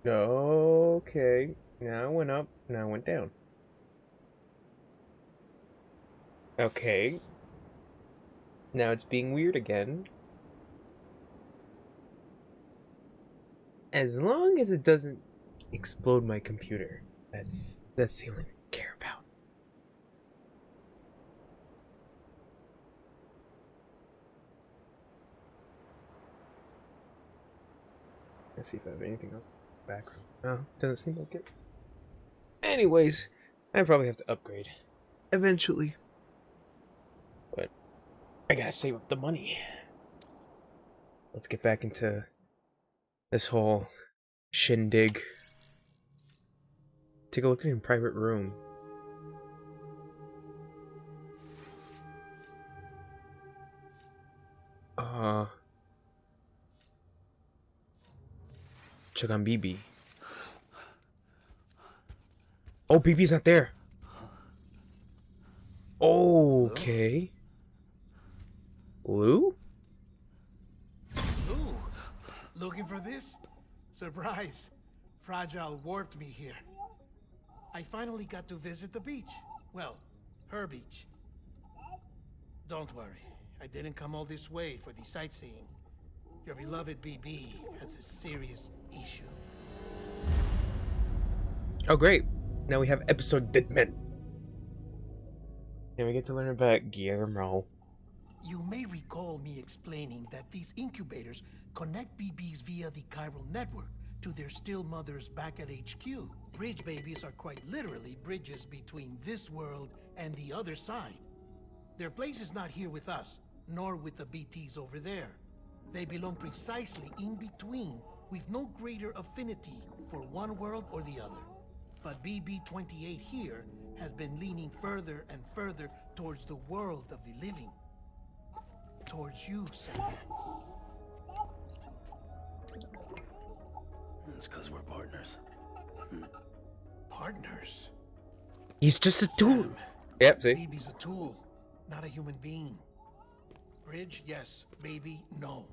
Okay. Now it went up. Now it went down. Okay. Now it's being weird again. As long as it doesn't explode my computer. That's the only thing I care about. Let's see if I have anything else in the background. No, doesn't seem like it. Anyways, I probably have to upgrade eventually. But I gotta save up the money. Let's get back into this whole shindig. Take a look at your private room. Check on BB. Oh, BB's not there. Okay. Lou? Ooh, looking for this? Surprise. Fragile warped me here. I finally got to visit the beach. Well, her beach. Don't worry. I didn't come all this way for the sightseeing. Your beloved BB has a serious issue. Oh, great. Now we have episode Dead Men. And we get to learn about Guillermo. You may recall me explaining that these incubators connect BBs via the chiral network to their still mothers back at HQ. Bridge babies are quite literally bridges between this world and the other side. Their place is not here with us, nor with the BTs over there. They belong precisely in between, with no greater affinity for one world or the other. But BB-28 here has been leaning further and further towards the world of the living. Towards you, Sam. It's because we're partners. Partners? He's just a tool. Sam, Yep, see? BB's a tool, not a human being. Bridge, yes. Baby, no.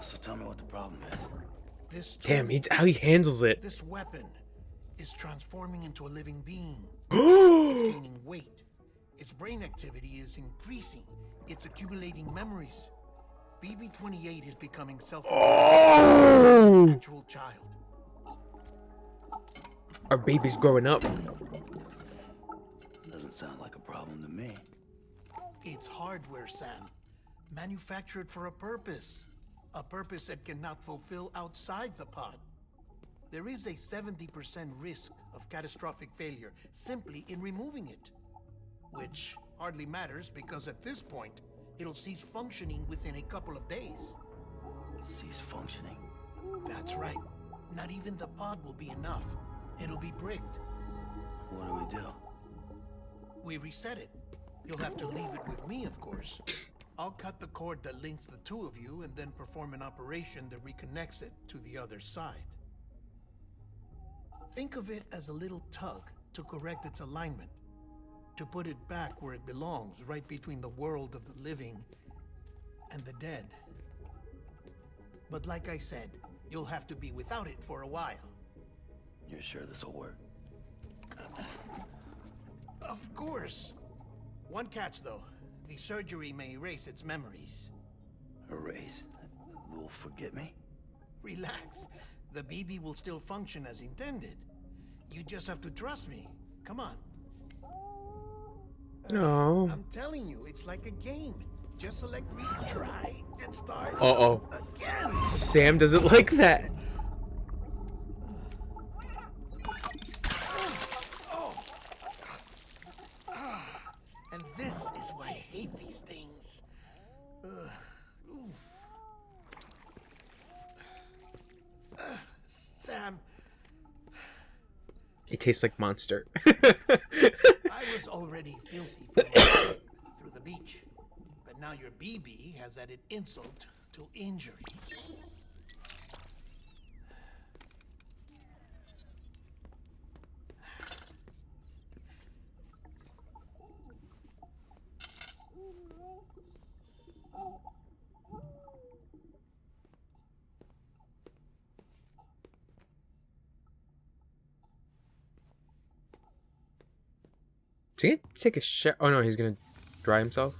So tell me what the problem is. This Damn, tool, how he handles it. this weapon is transforming into a living being. It's gaining weight. Its brain activity is increasing. It's accumulating memories. BB-28 is becoming Oh! actual child. Our baby's growing up. Doesn't sound like a problem to me. It's hardware, Sam. Manufactured for a purpose. A purpose it cannot fulfill outside the pod. There is a 70% risk of catastrophic failure simply in removing it. Which hardly matters because at this point, it'll cease functioning within a couple of days. Cease functioning. That's right. Not even the pod will be enough. It'll be bricked. What do we do? We reset it. You'll have to leave it with me, of course. I'll cut the cord that links the two of you and then perform an operation that reconnects it to the other side. Think of it as a little tug to correct its alignment, to put it back where it belongs, right between the world of the living and the dead. But like I said, you'll have to be without it for a while. You're sure this'll work? Of course. One catch, though. The surgery may erase its memories. Erase? Will forget me? Relax. The BB will still function as intended. You just have to trust me. Come on. No. I'm telling you, it's like a game. Just select retry and start Uh-oh. again. Sam doesn't like that. And this is why I hate these things. Oof. Sam, It tastes like Monster. I was already filthy from my trip through the beach. But now your BB has added insult to injury. Is he gonna take a shower? Oh no, he's gonna dry himself.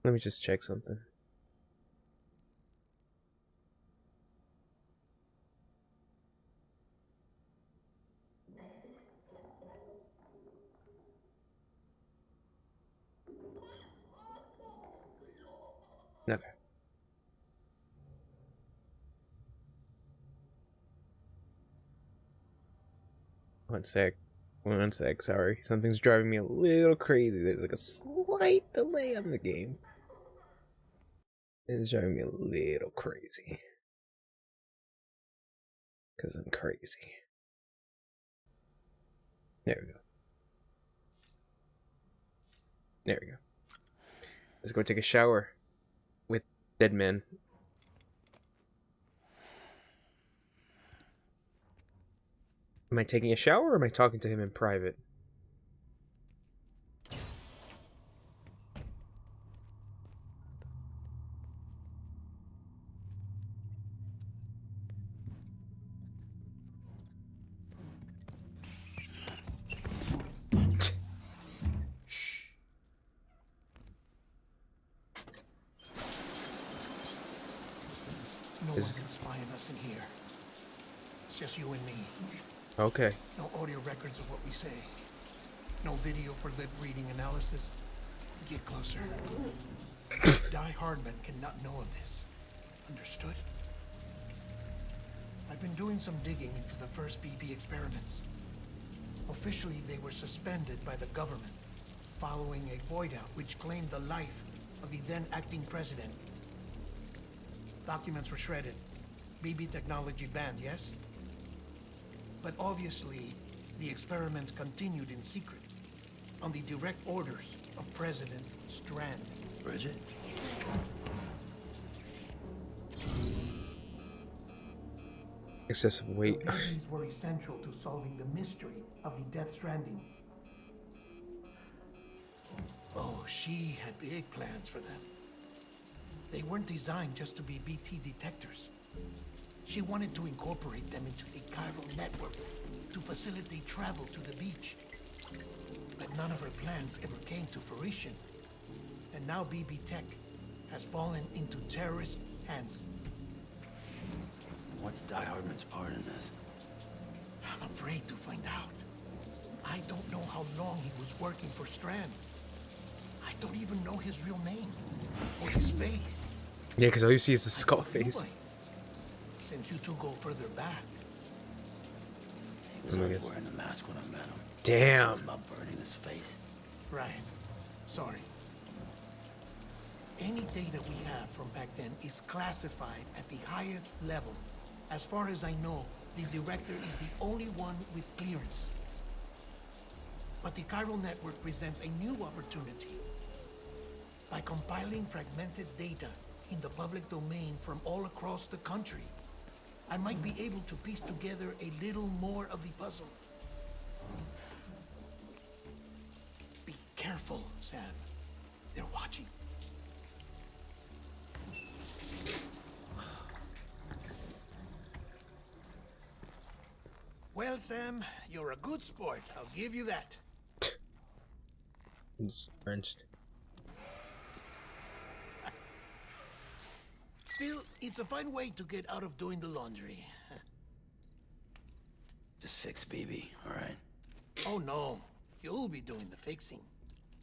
Let me just check something. Okay. One sec. One sec, sorry. Something's driving me a little crazy. There's like a slight delay on the game. It's driving me a little crazy. Because I'm crazy. There we go. There we go. Let's go take a shower with dead man. Am I taking a shower or am I talking to him in private? No one can spy on us in here. It's just you and me. Okay. No audio records of what we say. No video for lip reading analysis. Get closer. Die Hardman cannot know of this. Understood? I've been doing some digging into the first BB experiments. Officially, they were suspended by the government following a void out which claimed the life of the then acting president. Documents were shredded. BB technology banned, yes? But obviously, the experiments continued in secret, on the direct orders of President Strand. Bridget? Excessive weight. The BBs were essential to solving the mystery of the Death Stranding. Oh, she had big plans for them. They weren't designed just to be BT detectors. She wanted to incorporate them into a chiral network to facilitate travel to the beach. But none of her plans ever came to fruition. And now BB Tech has fallen into terrorist hands. What's Die Hardman's part in this? I'm afraid to find out. I don't know how long he was working for Strand. I don't even know his real name or his face. Yeah, because all you see is the skull face. Since you two go further back. He was already wearing the mask when I met him. Damn. Something about burning his face. Right. Sorry. Any data we have from back then is classified at the highest level. As far as I know, the director is the only one with clearance. But the chiral network presents a new opportunity. By compiling fragmented data in the public domain from all across the country, I might be able to piece together a little more of the puzzle. Be careful, Sam. They're watching. Well, Sam, you're a good sport. I'll give you that. He's drenched. Still, it's a fine way to get out of doing the laundry. Just fix BB, all right? Oh, no. You'll be doing the fixing.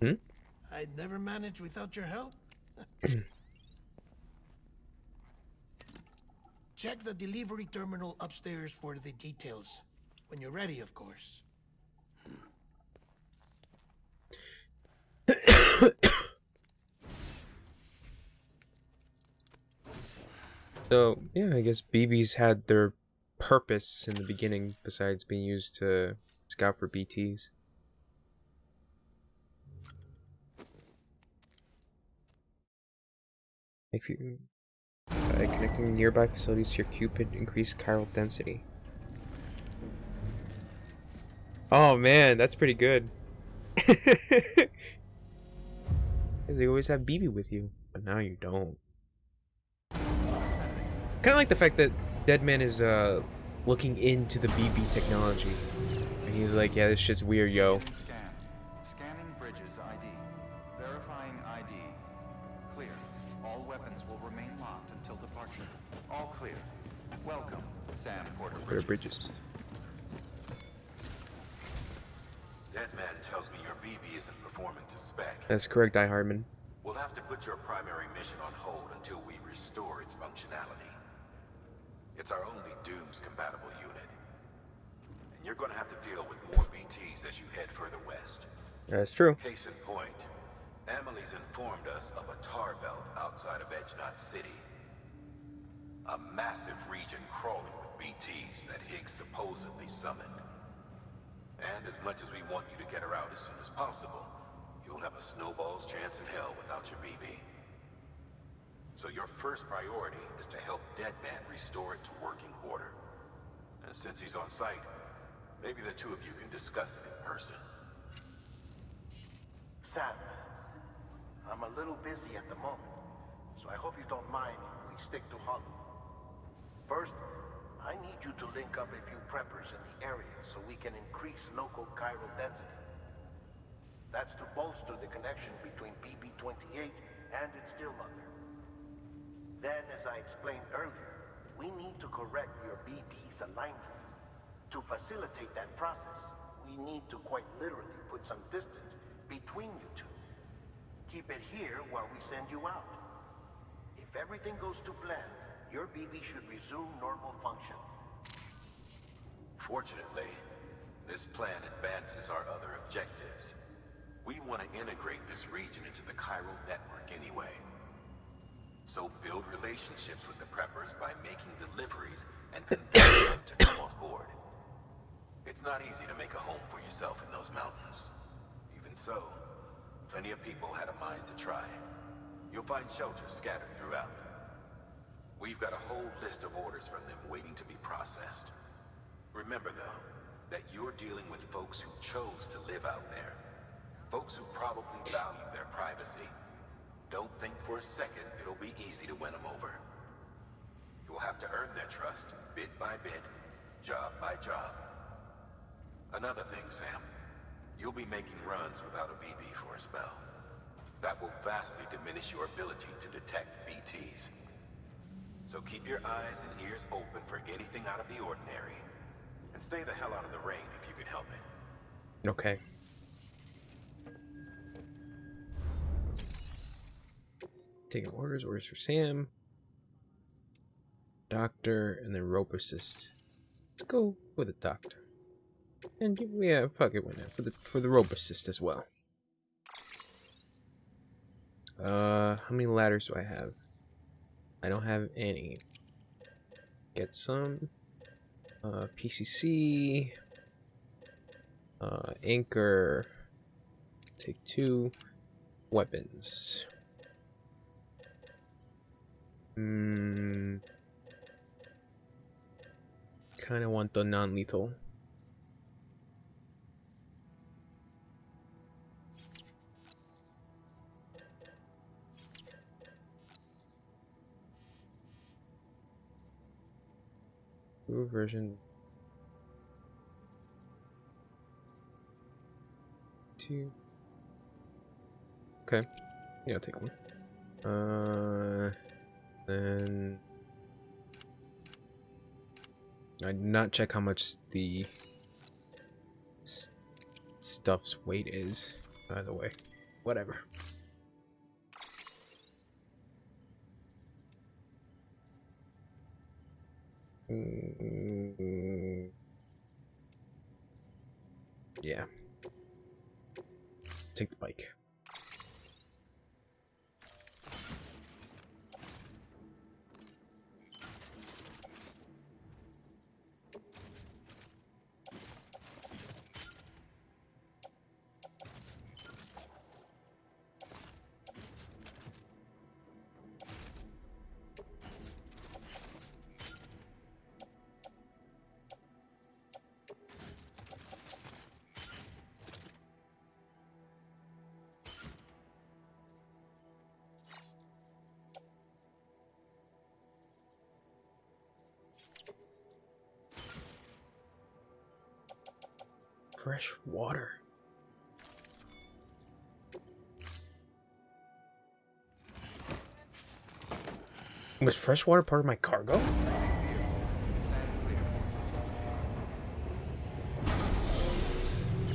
Hmm? I'd never manage without your help. Check the delivery terminal upstairs for the details. When you're ready, of course. So, yeah, I guess BBs had their purpose in the beginning besides being used to scout for BTs. If you by connecting nearby facilities to your Cupid, increase chiral density. Oh man, that's pretty good. Because you always have BB with you, but now you don't. Kind of like the fact that Deadman is looking into the BB technology. And he's like, yeah, this shit's weird, yo. Scanning bridges ID. Verifying ID. Clear. All weapons will remain locked until departure. All clear. Welcome, Sam Porter Porter Bridges. Bridges. Deadman tells me your BB isn't performing to spec. That's correct, I Hardman. We'll have to put your primary mission on hold until we restore its functionality. It's our only Dooms-compatible unit. And you're gonna have to deal with more BTs as you head further west. That's true. Case in point, Amelie's informed us of a tar belt outside of Edge Knot City. A massive region crawling with BTs that Higgs supposedly summoned. And as much as we want you to get her out as soon as possible, you'll have a snowball's chance in hell without your BB. So your first priority is to help Deadman restore it to working order. And since he's on site, maybe the two of you can discuss it in person. Sam, I'm a little busy at the moment, so I hope you don't mind if we stick to Hollow. First, I need you to link up a few preppers in the area so we can increase local chiral density. That's to bolster the connection between BB-28 and its still mother. Then, as I explained earlier, we need to correct your BB's alignment. To facilitate that process, we need to quite literally put some distance between you two. Keep it here while we send you out. If everything goes to plan, your BB should resume normal function. Fortunately, this plan advances our other objectives. We want to integrate this region into the chiral network anyway. So build relationships with the preppers by making deliveries and convince them to come on board. It's not easy to make a home for yourself in those mountains. Even so, plenty of people had a mind to try. You'll find shelters scattered throughout. We've got a whole list of orders from them waiting to be processed. Remember, though, that you're dealing with folks who chose to live out there. Folks who probably value their privacy. Don't think for a second it'll be easy to win them over. You'll have to earn their trust, bit by bit, job by job. Another thing, Sam. You'll be making runs without a BB for a spell. That will vastly diminish your ability to detect BTs. So keep your eyes and ears open for anything out of the ordinary. And stay the hell out of the rain if you can help it. Okay. Taking orders for Sam. Doctor, and then rope assist. Let's go with the doctor. And yeah, fuck it, why not? For the rope assist as well. How many ladders do I have? I don't have any. Get some. PCC. Anchor. Take 2. Weapons. Kinda want the non-lethal. New version 2. Okay. Yeah, I'll take one. Then I did not check how much the stuff's weight is, by the way. Whatever. Yeah. Take the bike. fresh water. Was fresh water part of my cargo?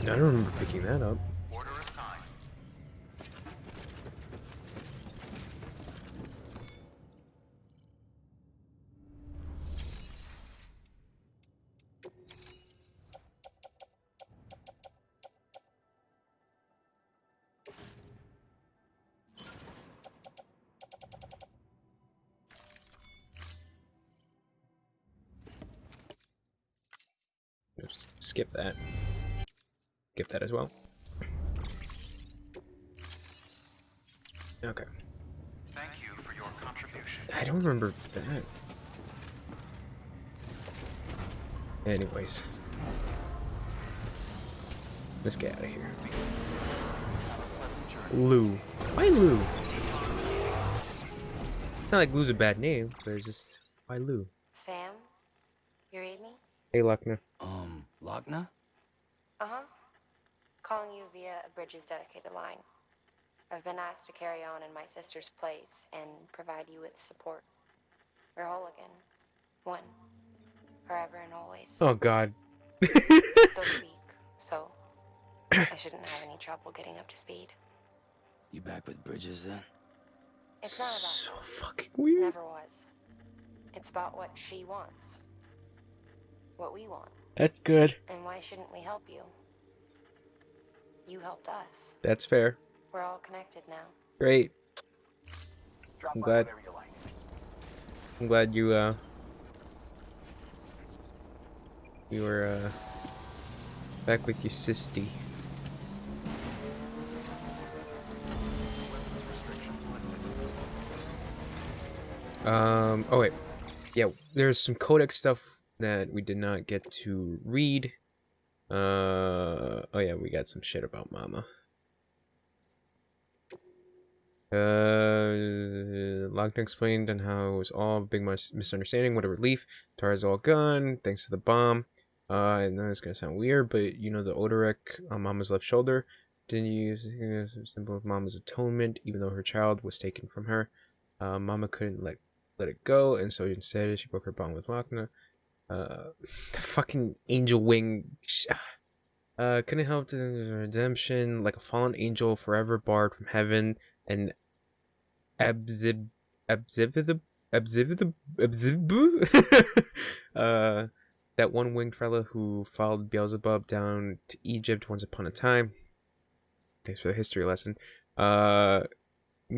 I don't remember picking that up. Order assigned. Just skip that. Skip that as well. Okay. Thank you for your contribution. I don't remember that. Anyways. Let's get out of here. Lou. Why Lou? It's not like Lou's a bad name, but it's just, why Lou? Sam, you read me? Hey, Luckner. Lochna? Uh-huh. Calling you via a Bridges dedicated line. I've been asked to carry on in my sister's place and provide you with support. We're whole again. One. Forever and always. Oh, God. Still speak, so I shouldn't have any trouble getting up to speed. You back with Bridges then? It's not about So her. fucking weird. Never was. It's about what she wants. What we want. That's good. And why shouldn't we help you? You helped us. That's fair. We're all connected now. Great. Drop I'm by glad. whenever you like. I'm glad you were back with your sisty. Oh wait. Yeah, there's some codex stuff that we did not get to read. Oh yeah, we got some shit about Mama. Lockdown explained on how it was all a big misunderstanding. What a relief. Tara's all gone, thanks to the bomb. I know it's gonna sound weird, but you know the odorek on Mama's left shoulder. Didn't you use a symbol of Mama's atonement, even though her child was taken from her? Mama couldn't let it go, and so instead she broke her bond with Lochna. The fucking angel wing. Couldn't help the redemption, like a fallen angel, forever barred from heaven, and that one winged fella who followed Beelzebub down to Egypt once upon a time. Thanks for the history lesson.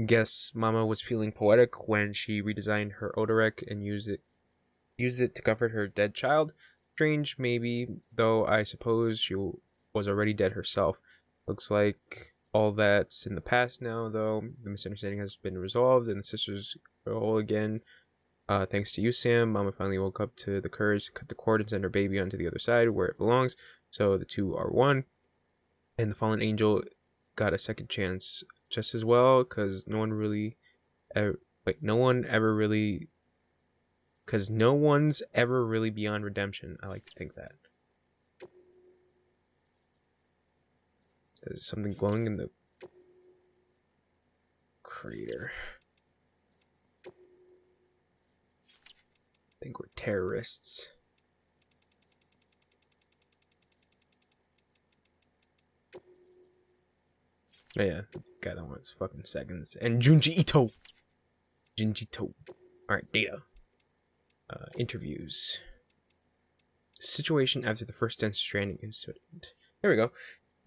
Guess Mama was feeling poetic when she redesigned her odorek and used it to comfort her dead child. Strange, maybe, though I suppose she was already dead herself. Looks like all that's in the past now, though. The misunderstanding has been resolved, and the sisters are whole again. Thanks to you, Sam, Mama finally woke up to the courage to cut the cord and send her baby onto the other side where it belongs. So the two are one, and the fallen angel got a second chance just as well, because no one's ever really beyond redemption. I like to think that. There's something glowing in the crater. I think we're terrorists. Oh yeah, God, that one's fucking seconds. And Junji Ito. Alright, data. Interviews. Situation after the first dense Stranding incident. There we go.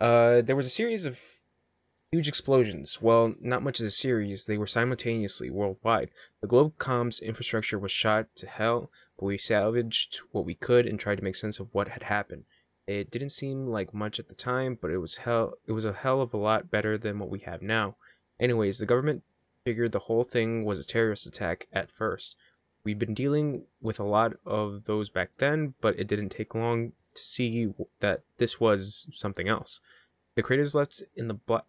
There was a series of huge explosions. Well, not much of a series. They were simultaneously worldwide. The globe comms infrastructure was shot to hell, but we salvaged what we could and tried to make sense of what had happened. It didn't seem like much at the time, but it was a hell of a lot better than what we have now. Anyways, the government figured the whole thing was a terrorist attack at first. We'd been dealing with a lot of those back then, but it didn't take long to see that this was something else. The craters left the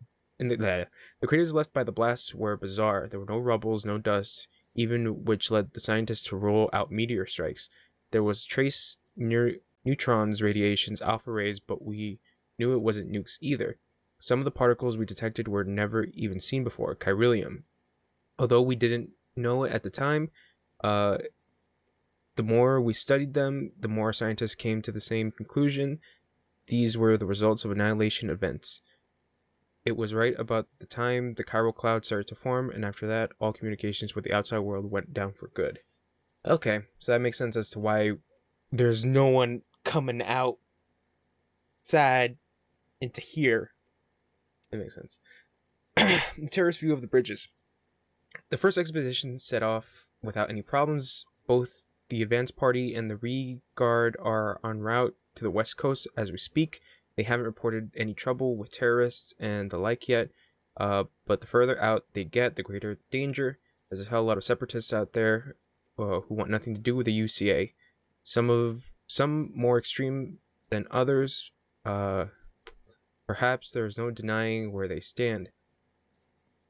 craters left by the blasts were bizarre. There were no rubbles, no dust, even which led the scientists to rule out meteor strikes. There was trace neutrons, radiations, alpha rays, but we knew it wasn't nukes either. Some of the particles we detected were never even seen before, chiralium. Although we didn't know it at the time, the more we studied them, the more scientists came to the same conclusion. These were the results of annihilation events. It was right about the time the chiral cloud started to form, and after that, all communications with the outside world went down for good. Okay, so that makes sense as to why there's no one coming outside into here. That makes sense. The terrorist view of the bridges. The first expedition set off without any problems. Both the advance party and the rearguard are en route to the west coast as we speak. They haven't reported any trouble with terrorists and the like yet, but the further out they get, the greater the danger. There's a hell of a lot of separatists out there who want nothing to do with the UCA. Some more extreme than others. Perhaps there's no denying where they stand.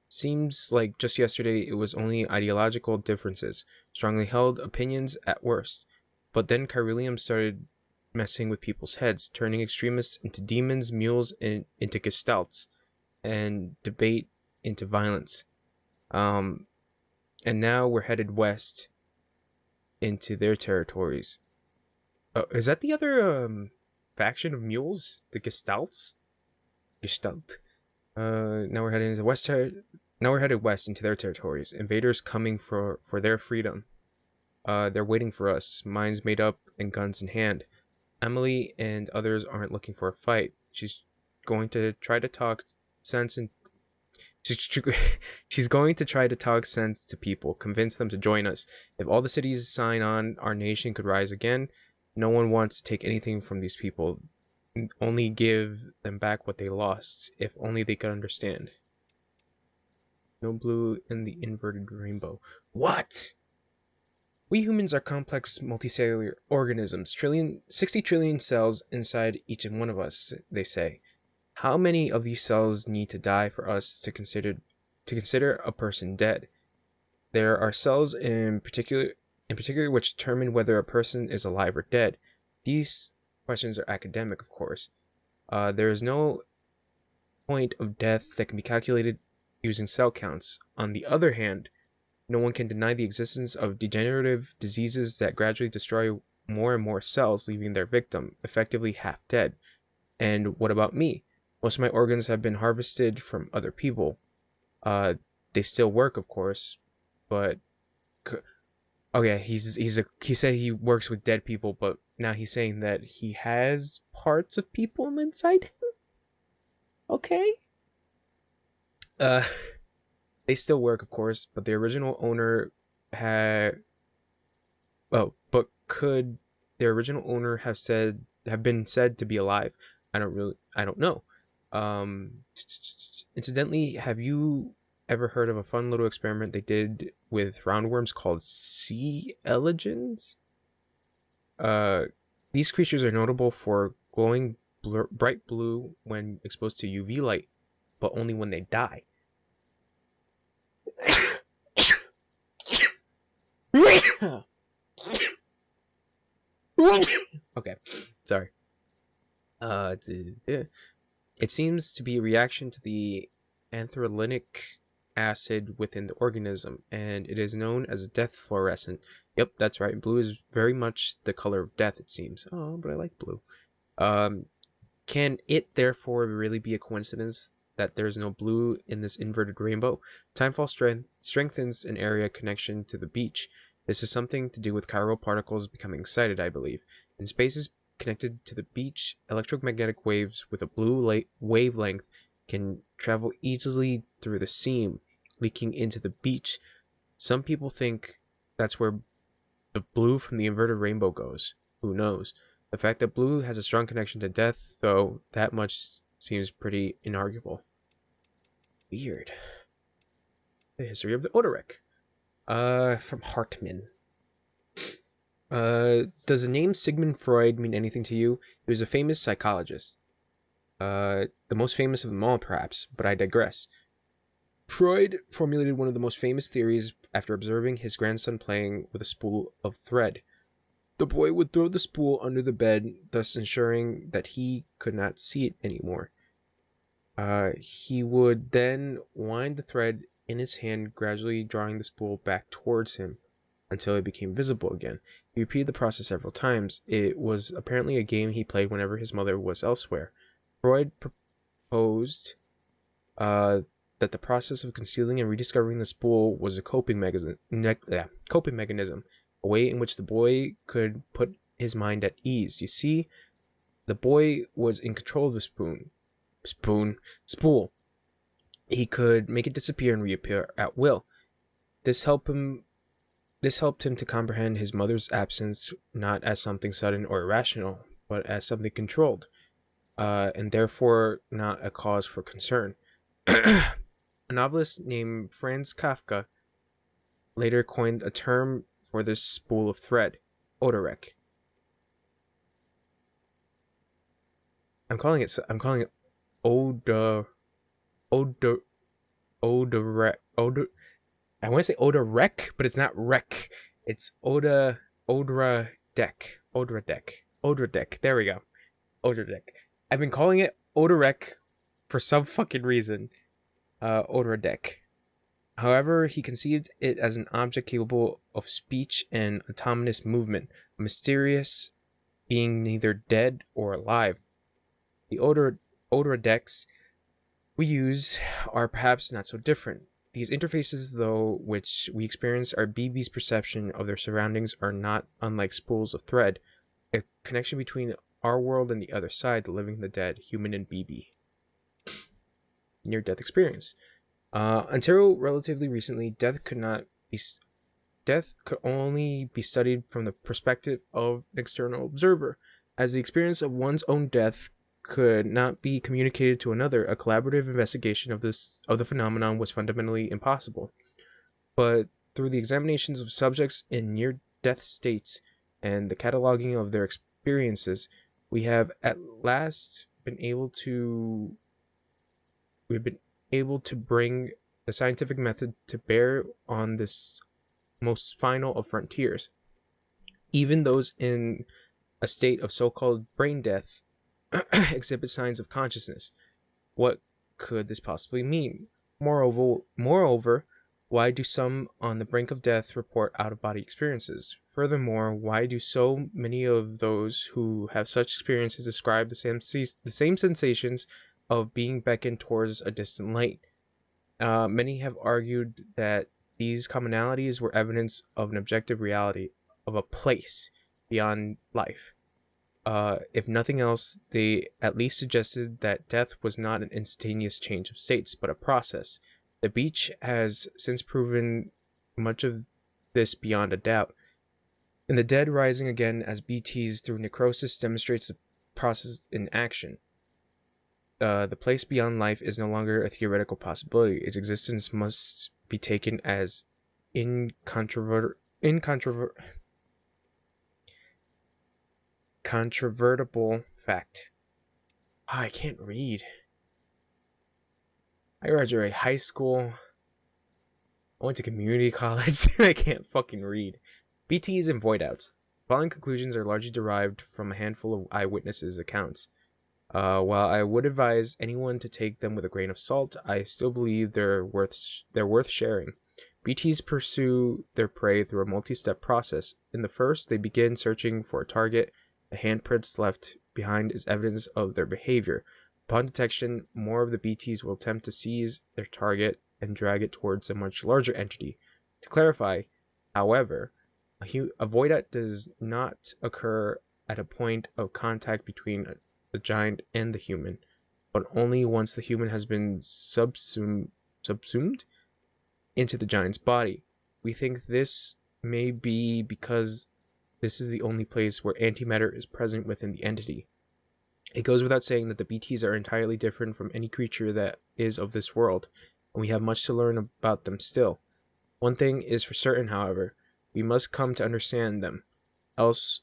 Seems like just yesterday it was only ideological differences, strongly held opinions at worst. But then chiralium started messing with people's heads, turning extremists into demons, mules into gestalts, and debate into violence. And now we're headed west into their territories. Is that the other faction of mules? The gestalts? Gestalt. Now we're heading into now we're headed west into their territories. Invaders coming for their freedom. They're waiting for us, minds made up and guns in hand. Emily and others aren't looking for a fight. She's going to try to talk sense and she's going to try to talk sense to people, convince them to join us. If all the cities sign on, our nation could rise again. No one wants to take anything from these people. Only give them back what they lost, if only they could understand. No blue in the inverted rainbow. What? We humans are complex multicellular organisms, 60 trillion cells inside each and one of us, they say. How many of these cells need to die for us to consider a person dead? There are cells in particular which determine whether a person is alive or dead. These questions are academic, of course. There is no point of death that can be calculated using cell counts. On the other hand, no one can deny the existence of degenerative diseases that gradually destroy more and more cells, leaving their victim effectively half dead. And what about me? Most of my organs have been harvested from other people. They still work, of course, but oh yeah, he said he works with dead people, but now he's saying that he has parts of people inside him. Okay. They still work, of course, but the original owner had. Oh, but could their original owner have been said to be alive? I don't know. Incidentally, have you ever heard of a fun little experiment they did with roundworms called sea elegans? These creatures are notable for glowing bright blue when exposed to UV light, but only when they die. Okay, sorry. It seems to be a reaction to the anthralinic acid within the organism, and it is known as a death fluorescent. Yep, that's right. Blue is very much the color of death, it seems. Oh, but I like blue. Can it therefore really be a coincidence that there is no blue in this inverted rainbow? Timefall strengthens an area connection to the beach. This is something to do with chiral particles becoming excited, I believe. In spaces connected to the beach, electromagnetic waves with a blue wavelength can travel easily through the seam, leaking into the beach. Some people think that's where the blue from the inverted rainbow goes. Who knows? The fact that blue has a strong connection to death, though, that much seems pretty inarguable. Weird. The history of the Odorek. From Hartman. Does the name Sigmund Freud mean anything to you? He was a famous psychologist. The most famous of them all, perhaps, but I digress. Freud formulated one of the most famous theories after observing his grandson playing with a spool of thread. The boy would throw the spool under the bed, thus ensuring that he could not see it anymore. He would then wind the thread in his hand, gradually drawing the spool back towards him until it became visible again. He repeated the process several times. It was apparently a game he played whenever his mother was elsewhere. Freud proposed that the process of concealing and rediscovering the spool was a coping mechanism, a way in which the boy could put his mind at ease. You see, the boy was in control of the spool. He could make it disappear and reappear at will. This helped him to comprehend his mother's absence not as something sudden or irrational, but as something controlled, and therefore not a cause for concern. A novelist named Franz Kafka later coined a term for this spool of thread, odorek. I'm calling it odorek. I want to say odorek, but it's not rec. It's odradek. There we go. Odradek. I've been calling it odorek for some fucking reason. Odradek. However, he conceived it as an object capable of speech and autonomous movement, a mysterious being neither dead or alive. The odradeks we use are perhaps not so different. These interfaces, though, which we experience are BB's perception of their surroundings, are not unlike spools of thread, a connection between our world and the other side, the living and the dead, human and BB. Near-death experience. Until relatively recently, death could only be studied from the perspective of an external observer. As the experience of one's own death could not be communicated to another, a collaborative investigation of the phenomenon was fundamentally impossible. But through the examinations of subjects in near-death states and the cataloging of their experiences, we have at last been able to bring the scientific method to bear on this most final of frontiers. Even those in a state of so-called brain death exhibit signs of consciousness. What could this possibly mean? Moreover, why do some on the brink of death report out-of-body experiences? Furthermore, why do so many of those who have such experiences describe the same sensations of being beckoned towards a distant light? Many have argued that these commonalities were evidence of an objective reality, of a place beyond life. If nothing else, they at least suggested that death was not an instantaneous change of states, but a process. The beach has since proven much of this beyond a doubt. And the dead rising again as BTs through necrosis demonstrates the process in action. The place beyond life is no longer a theoretical possibility. Its existence must be taken as incontrovertible fact. I can't read. I graduated high school. I went to community college. I can't fucking read. BTs and void outs. The following conclusions are largely derived from a handful of eyewitnesses' accounts. While I would advise anyone to take them with a grain of salt, I still believe they're worth sharing. BTs pursue their prey through a multi-step process. In the first, they begin searching for a target. The handprints left behind is evidence of their behavior. Upon detection, more of the BTs will attempt to seize their target and drag it towards a much larger entity. To clarify, however, a void out does not occur at a point of contact between the giant and the human, but only once the human has been subsumed into the giant's body. We think this may be because this is the only place where antimatter is present within the entity. It goes without saying that the BTs are entirely different from any creature that is of this world, and we have much to learn about them still. One thing is for certain, however, we must come to understand them, else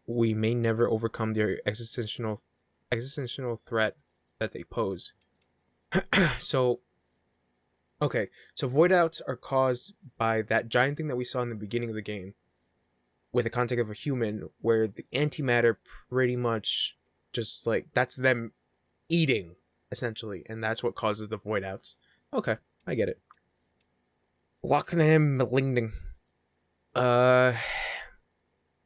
we may never overcome their existential threat that they pose. So void outs are caused by that giant thing that we saw in the beginning of the game. with the context of a human, where the antimatter pretty much just like that's them eating essentially, and that's what causes the void outs. Okay, I get it. Lochnan Malingding. Uh,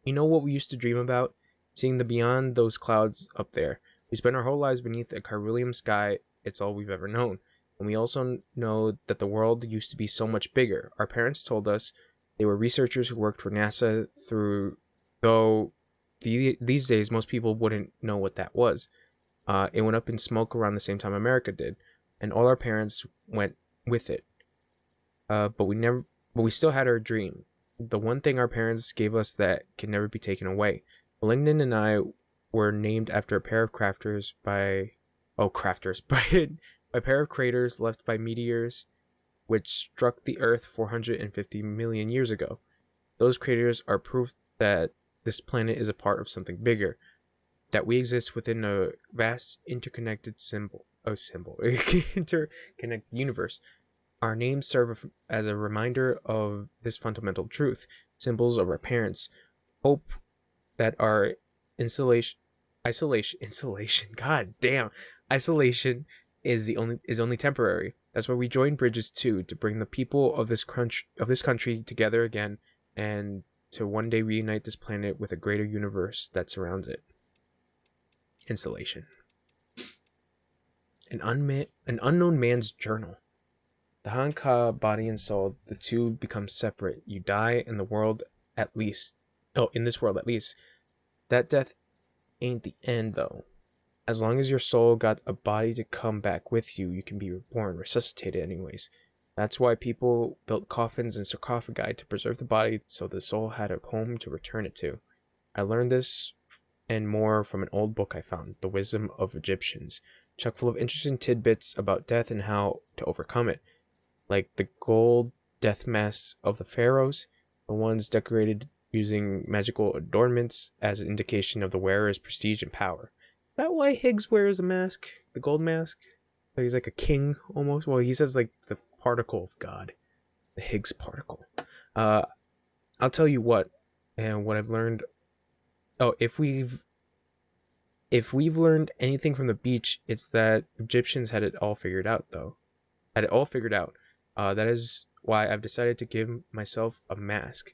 you know what we used to dream about? Seeing the beyond those clouds up there. We spent our whole lives beneath a Carillium sky. It's all we've ever known. And we also know that the world used to be so much bigger. Our parents told us they were researchers who worked for NASA though these days most people wouldn't know what that was. It went up in smoke around the same time America did, and all our parents went with it. But we still had our dream. The one thing our parents gave us that can never be taken away. Langdon and I were named after a pair of crafters by a pair of craters left by meteors which struck the Earth 450 million years ago. Those craters are proof that this planet is a part of something bigger, that we exist within a vast interconnected interconnected universe. Our names serve as a reminder of this fundamental truth, symbols of our parents' hope that our isolation is only temporary. That's why we join Bridges too, to bring the people of this country together again, and to one day reunite this planet with a greater universe that surrounds it. Insulation. An unknown man's journal. The Hanka, body and soul, the two become separate. You die in the world at least. Oh, in this world at least. That death ain't the end though. As long as your soul got a body to come back with you, you can be reborn, resuscitated anyways. That's why people built coffins and sarcophagi to preserve the body so the soul had a home to return it to. I learned this and more from an old book I found, The Wisdom of Egyptians, chock full of interesting tidbits about death and how to overcome it. Like the gold death masks of the pharaohs, the ones decorated using magical adornments as an indication of the wearer's prestige and power. Is that why Higgs wears a mask? The gold mask? So he's like a king almost? Well, he says like the particle of God. The Higgs particle. I'll tell you what, and what I've learned. Oh, if we've learned anything from the beach, it's that Egyptians had it all figured out, though. Had it all figured out. That is why I've decided to give myself a mask.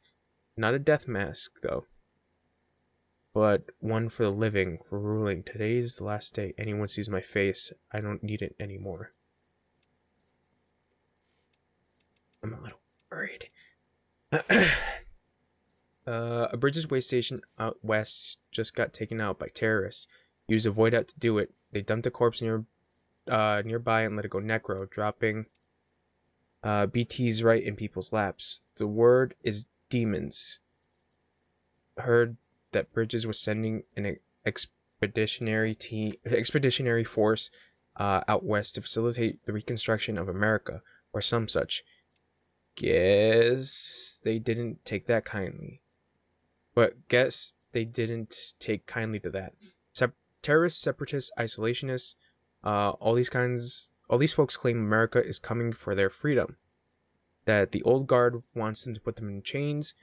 Not a death mask, though, but one for the living, for ruling. Today's the last day anyone sees my face. I don't need it anymore. I'm a little worried. A Bridges way station out west just got taken out by terrorists. Used a void out to do it. They dumped a corpse nearby and let it go necro, dropping BTs right in people's laps. The word is demons. Heard that Bridges was sending an expeditionary force out west to facilitate the reconstruction of America, or some such. Guess they didn't take that kindly. To that. Terrorists, separatists, isolationists, all these folks claim America is coming for their freedom. That the old guard wants them to put them in chains,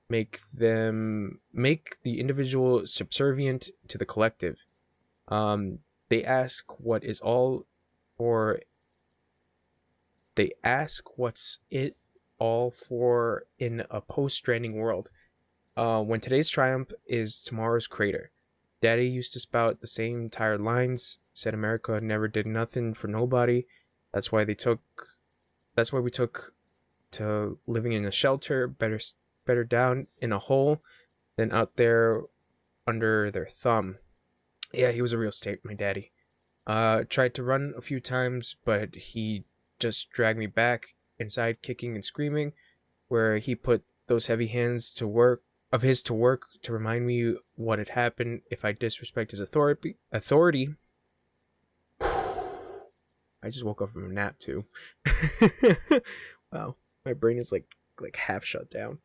make the individual subservient to the collective. They ask what's it all for in a post-Stranding world. When today's triumph is tomorrow's crater. Daddy used to spout the same tired lines, said America never did nothing for nobody. That's why we took to living in a shelter, better down in a hole than out there under their thumb. Yeah, he was a real state, my daddy. Tried to run a few times, but he just dragged me back inside, kicking and screaming, where he put those heavy hands to work to remind me what had happened if I disrespect his authority. I just woke up from a nap too. Wow, my brain is like half shut down.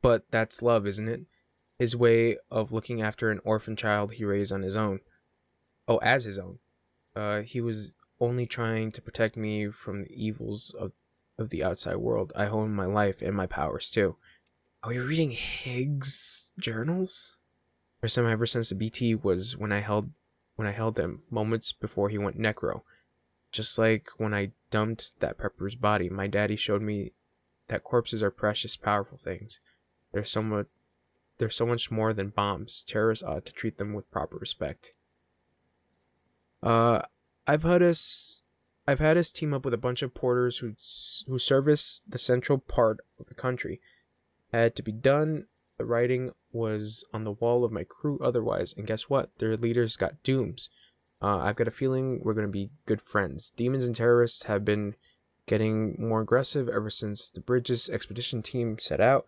But that's love, isn't it? His way of looking after an orphan child he raised on his own. Oh, as his own. He was only trying to protect me from the evils of of the outside world. I hone my life and my powers too. Are we reading Higgs journals? First time I ever sensed a BT was when I held him moments before he went necro. Just like when I dumped that prepper's body, my daddy showed me that corpses are precious, powerful things. They're so much more than bombs. Terrorists ought to treat them with proper respect. I've had us team up with a bunch of porters who service the central part of the country. Had to be done. The writing was on the wall of my crew otherwise, and guess what? Their leaders got dooms. I've got a feeling we're going to be good friends. Demons and terrorists have been getting more aggressive ever since the Bridges expedition team set out,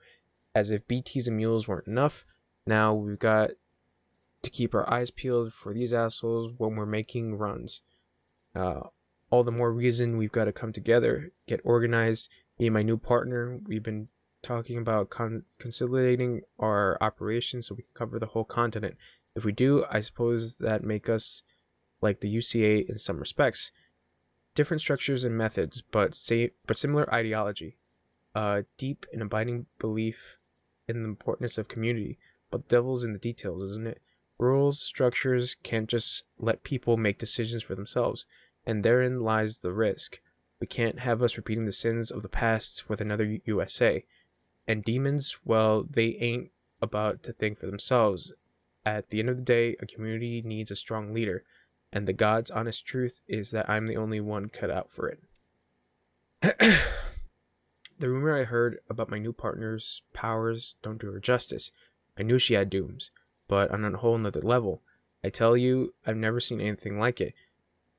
as if BTs and mules weren't enough. Now we've got to keep our eyes peeled for these assholes when we're making runs. All the more reason we've got to come together, get organized. Me and my new partner, we've been talking about consolidating our operations so we can cover the whole continent. If we do, I suppose that make us like the UCA in some respects. Different structures and methods, but similar ideology. Deep and abiding belief in the importance of community. But the devil's in the details, isn't it? Rules, structures can't just let people make decisions for themselves, and therein lies the risk. We can't have us repeating the sins of the past with another USA. And demons, well, they ain't about to think for themselves. At the end of the day, a community needs a strong leader, and the God's honest truth is that I'm the only one cut out for it. The rumor I heard about my new partner's powers don't do her justice. I knew she had dooms, but on a whole nother level. I tell you, I've never seen anything like it.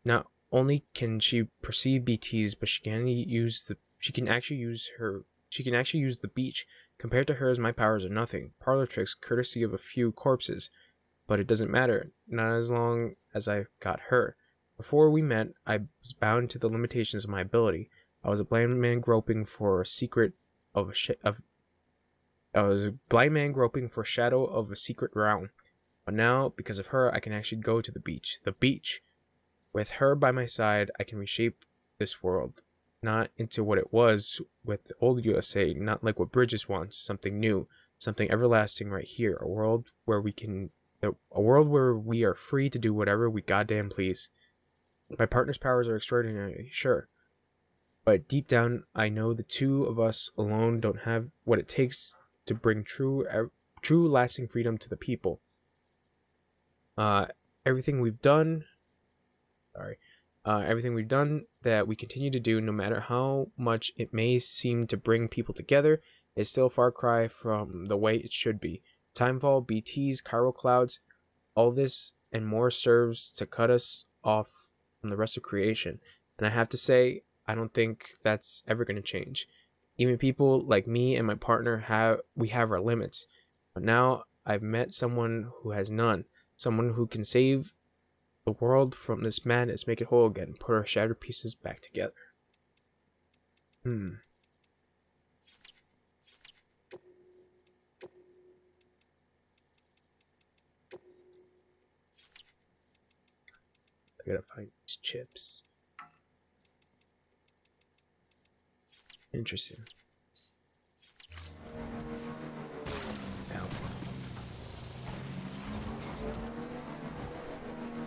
Not only can she perceive BTs, but she can actually use the beach. Compared to hers, my powers are nothing. Parlor tricks, courtesy of a few corpses. But it doesn't matter, not as long as I've got her. Before we met, I was bound to the limitations of my ability. I was a blind man groping for a secret of I was a blind man groping for a shadow of a secret realm. But now, because of her, I can actually go to the beach. The beach! With her by my side, I can reshape this world. Not into what it was with the old USA, not like what Bridges wants, something new, something everlasting right here, a world where we are free to do whatever we goddamn please. My partner's powers are extraordinary, sure. But deep down, I know the two of us alone don't have what it takes to bring true lasting freedom to the people. Everything we've done that we continue to do, no matter how much it may seem to bring people together, is still a far cry from the way it should be. Timefall, BTs, chiral clouds, all this and more serves to cut us off from the rest of creation. And I have to say, I don't think that's ever going to change. Even people like me and my partner have our limits. But now I've met someone who has none. Someone who can save the world from this madness, make it whole again, put our shattered pieces back together. I gotta find these chips. Interesting. Now.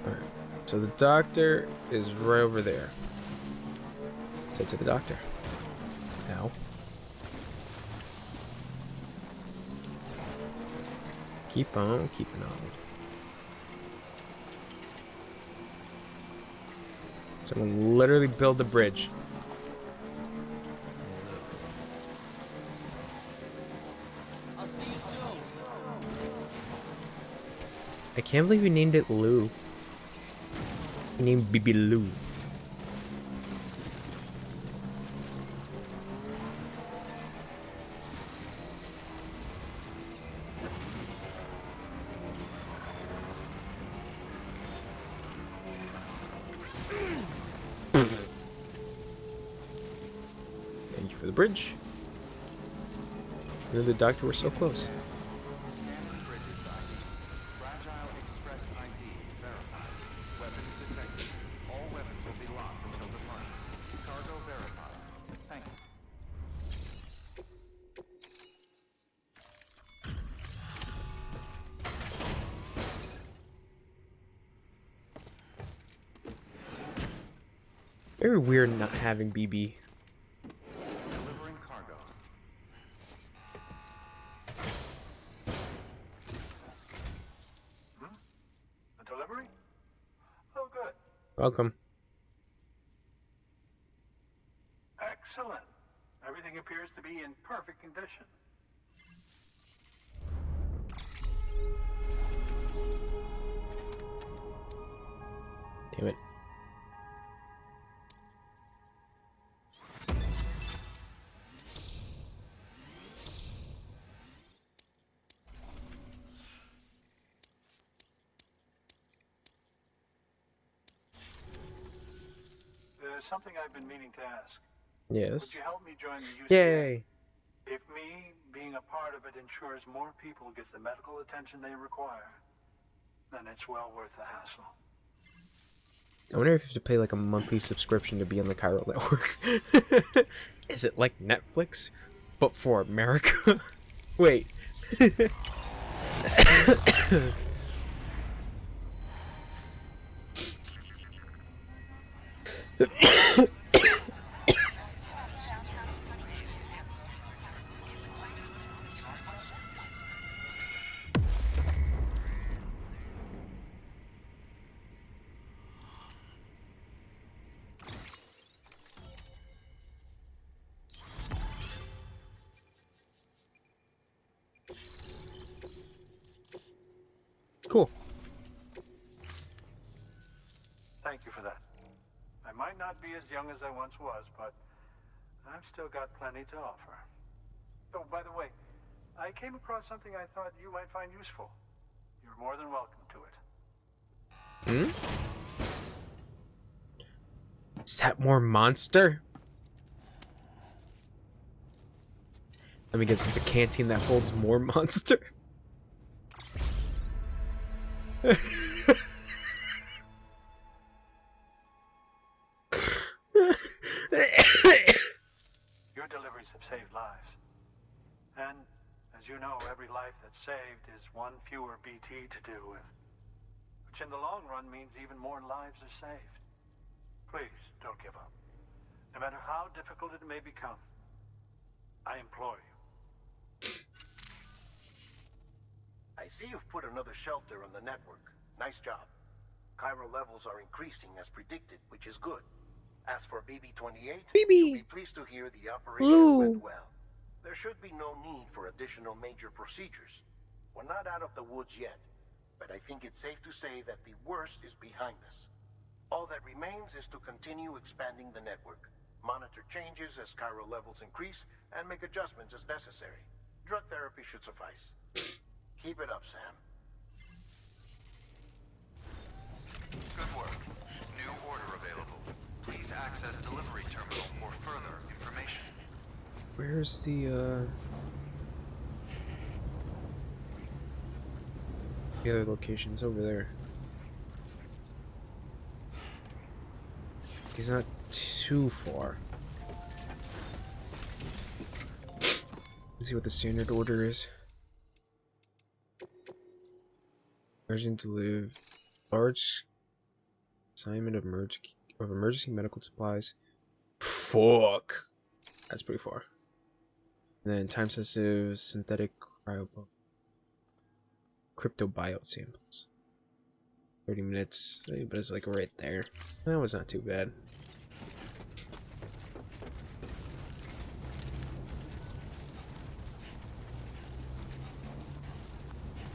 Alright. So the doctor is right over there. Say to the doctor. Now. Keep on keeping on. Someone literally built the bridge. I'll see you soon. I can't believe you named it Lou. You named Bibi Lou. Thank you for the bridge. You and the doctor were so close. Scanning Bridges ID. Fragile Express ID verified. Weapons detected. All weapons will be locked until departure. Cargo verified. Thank you. Very weird not having BB. Delivering cargo. A delivery? Oh, good. Welcome. Excellent. Everything appears to be in perfect condition. Damn it. There's something I've been meaning to ask. Yes. Would you help me join the UCA? Yay. If me being a part of it ensures more people get the medical attention they require, then it's well worth the hassle. I wonder if you have to pay like a monthly subscription to be on the Chiral Network. Is it like Netflix, but for America? Wait. Cool. Thank you for that. I might not be as young as I once was, but I've still got plenty to offer. Oh, by the way, I came across something I thought you might find useful. You're more than welcome to it. Hmm? Is that more monster? Let me guess, it's a canteen that holds more monster. Your deliveries have saved lives. And, as you know, every life that's saved is one fewer BT to deal with. Which in the long run means even more lives are saved. Please, don't give up. No matter how difficult it may become, I implore you. I see you've put another shelter on the network. Nice job. Chiral levels are increasing as predicted, which is good. As for BB-28, you'll be pleased to hear the operation went well. There should be no need for additional major procedures. We're not out of the woods yet, but I think it's safe to say that the worst is behind us. All that remains is to continue expanding the network, monitor changes as chiral levels increase, and make adjustments as necessary. Drug therapy should suffice. Keep it up, Sam. Good work. New order available. Please access delivery terminal for further information. Where's the other locations over there? He's not too far. Let's see what the standard order is. Urgent to live. Large assignment of emergency medical supplies. Fuck. That's pretty far. And then time sensitive synthetic cryptobiote samples. 30 minutes, but it's like right there. That was not too bad.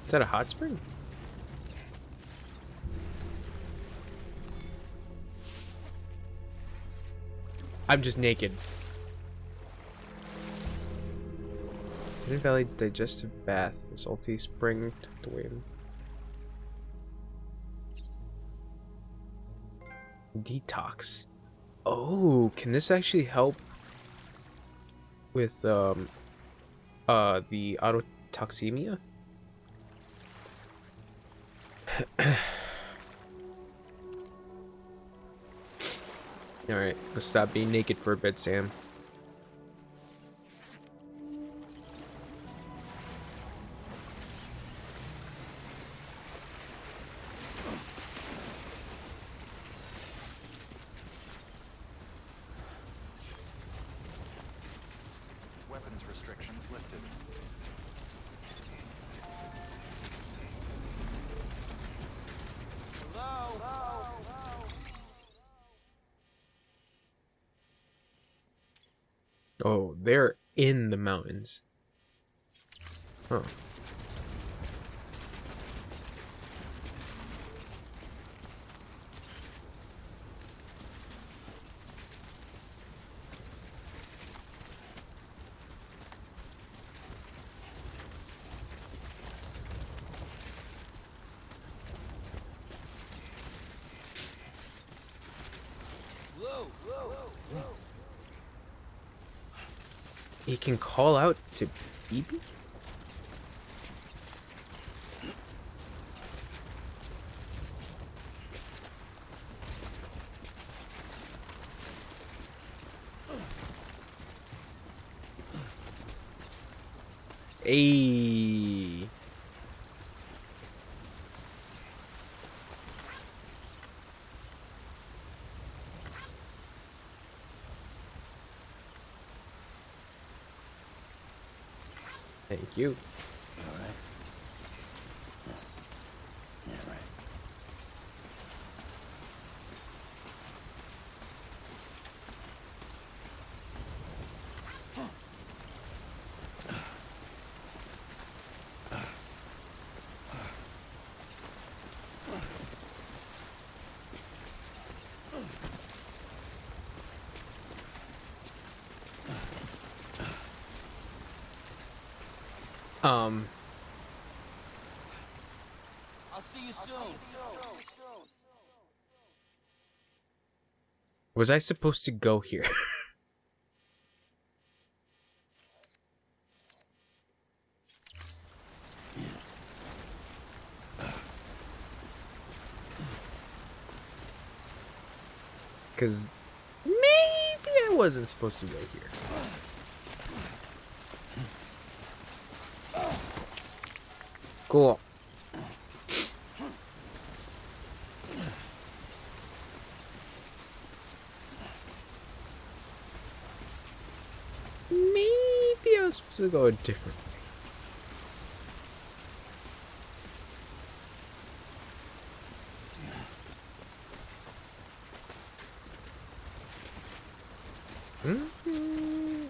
Is that a hot spring? I'm just naked. Hidden Valley digestive bath. The salty spring tucked away. Detox. Oh, can this actually help with the autotoxemia? Alright, let's stop being naked for a bit, Sam. Oh, they're in the mountains. Huh. He can call out to BB? Ayy. Thank you. All right. Yeah, right. I'll see you soon. Was I supposed to go here? Because maybe I wasn't supposed to go here. Cool. Maybe I was supposed to go a different way. Mm-hmm.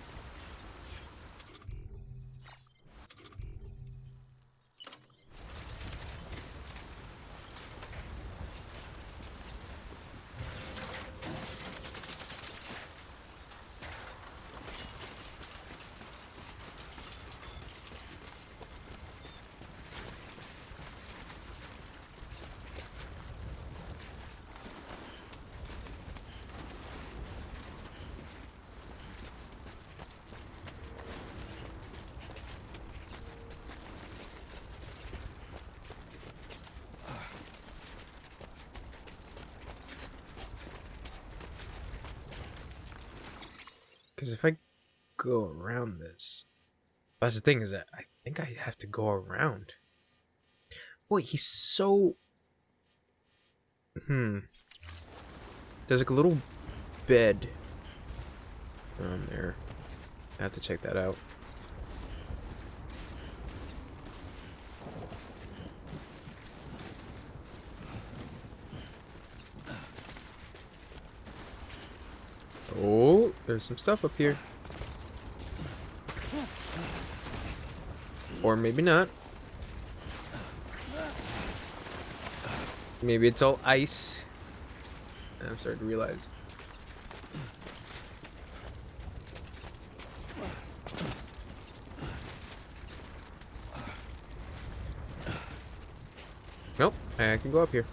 Because if I go around this, that's the thing, is that I think I have to go around. Boy, he's so... There's like a little bed on there. I have to check that out. Oh, there's some stuff up here. Or maybe not. Maybe it's all ice. I'm starting to realize. Nope, I can go up here.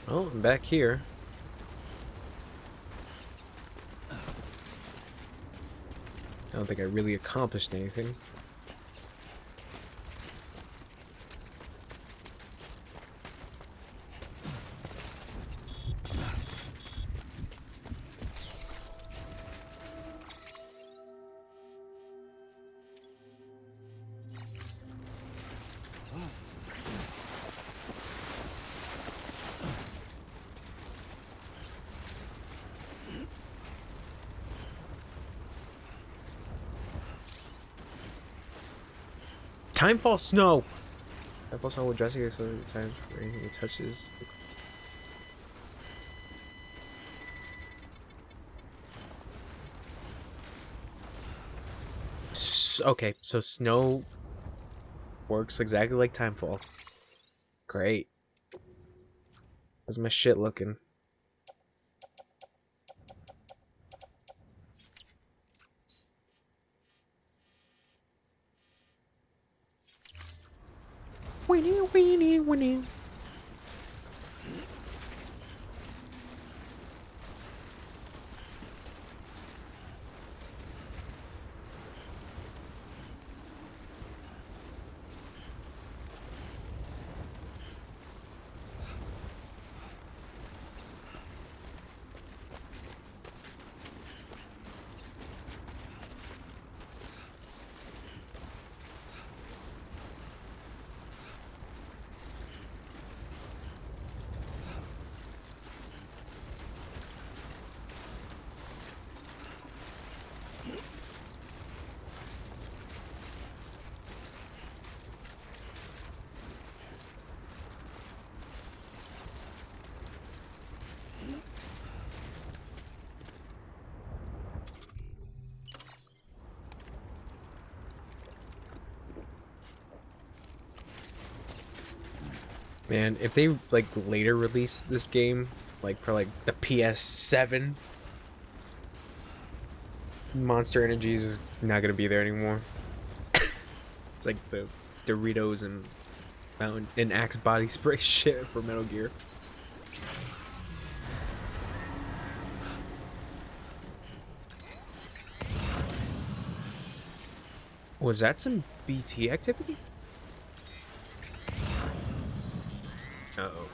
Well, I'm back here. I don't think I really accomplished anything. Timefall snow. Timefall snow will dress you so the time for anything it touches. Okay, so snow works exactly like Timefall. Great. How's my shit looking? Winnie, winnie, winnie. Man, if they like later release this game, like for like the PS7, Monster Energies is not gonna be there anymore. It's like the Doritos and Mountain and Axe body spray shit for Metal Gear. Was that some BT activity? Uh-oh.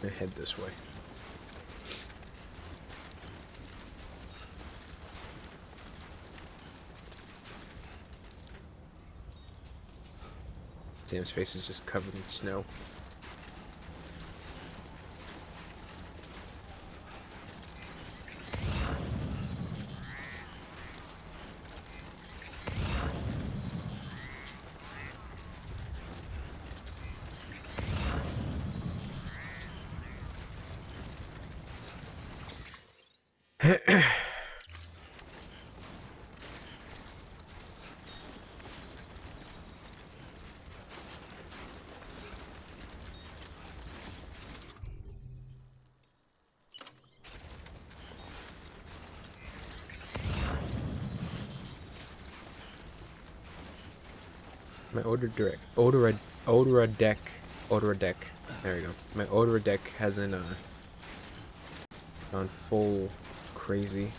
I'm gonna head this way. Sam's face is just covered in snow. My Odora deck. There we go. My Odora deck hasn't gone full crazy.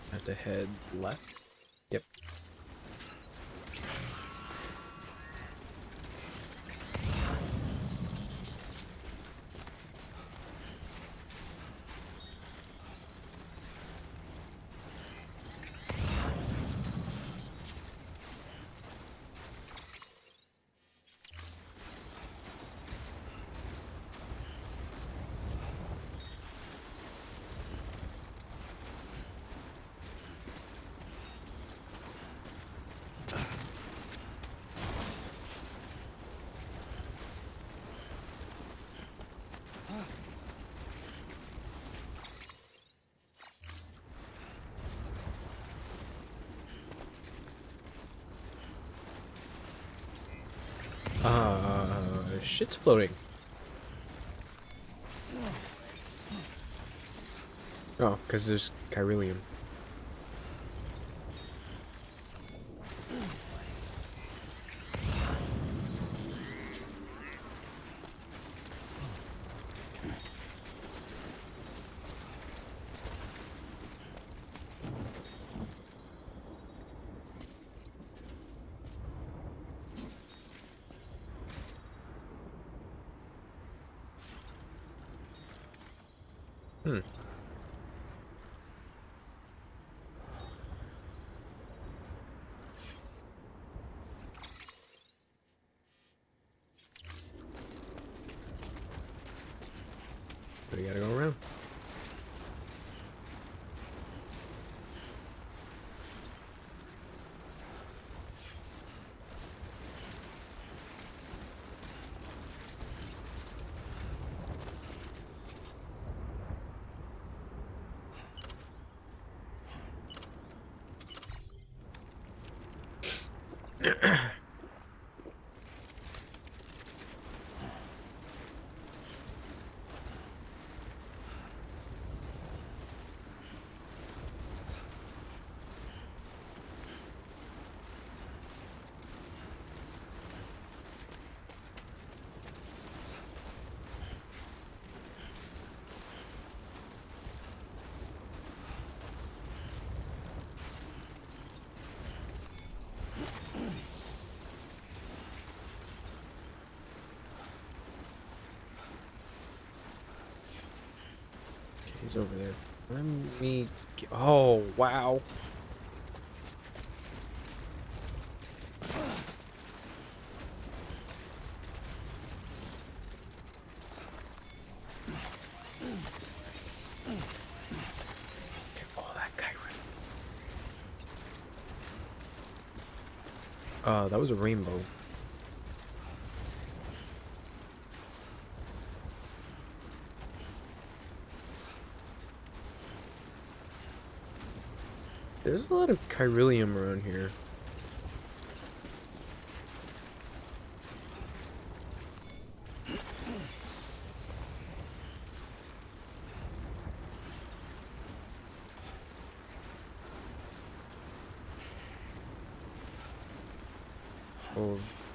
I have to head left. Yep. Shit's floating. Oh, because there's Hmm. We gotta go around. He's over there. Let me. Oh, wow. Oh, that guy. That was a rainbow. There's a lot of chiralium around here.